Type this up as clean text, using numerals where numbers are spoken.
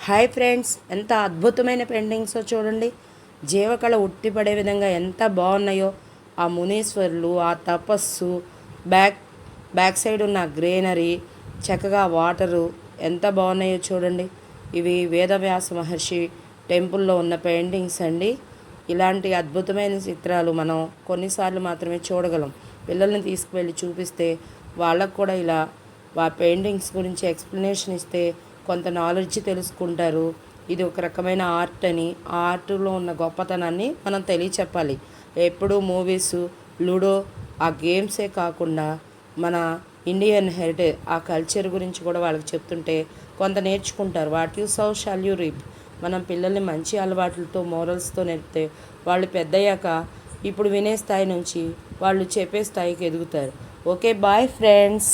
Hi friends, ఎంత అద్భుతమైన పెయింటింగ్సో చూడండి. జీవకళ ఉట్టిపడే విధంగా ఎంత బాగున్నాయో. ఆ మునీశ్వరులు, ఆ తపస్సు, బ్యాక్ బ్యాక్ సైడ్ ఉన్న గ్రీనరీ, చక్కగా వాటరు ఎంత బాగున్నాయో చూడండి. ఇవి వేదవ్యాస మహర్షి టెంపుల్లో ఉన్న పెయింటింగ్స్ అండి. ఇలాంటి అద్భుతమైన చిత్రాలు మనం కొన్నిసార్లు మాత్రమే చూడగలం. పిల్లల్ని తీసుకువెళ్ళి చూపిస్తే వాళ్ళకు కూడా ఇలా పెయింటింగ్స్ గురించి ఎక్స్ప్లెనేషన్ ఇస్తే కొంత నాలెడ్జ్ తెలుసుకుంటారు. ఇది ఒక రకమైన ఆర్ట్ అని, ఆ ఆర్ట్లో ఉన్న గొప్పతనాన్ని మనం తెలియచెప్పాలి. ఎప్పుడూ మూవీస్, లూడో, ఆ గేమ్సే కాకుండా మన ఇండియన్ హెరిటేజ్, ఆ కల్చర్ గురించి కూడా వాళ్ళకి చెప్తుంటే కొంత నేర్చుకుంటారు. వాట్ యు సౌ షాల్ యు రీప్. మనం పిల్లల్ని మంచి అలవాట్లతో, మోరల్స్తో నేర్పితే వాళ్ళు పెద్దయ్యాక ఇప్పుడు వినే స్థాయి నుంచి వాళ్ళు చెప్పే స్థాయికి ఎదుగుతారు. Okay, bye friends.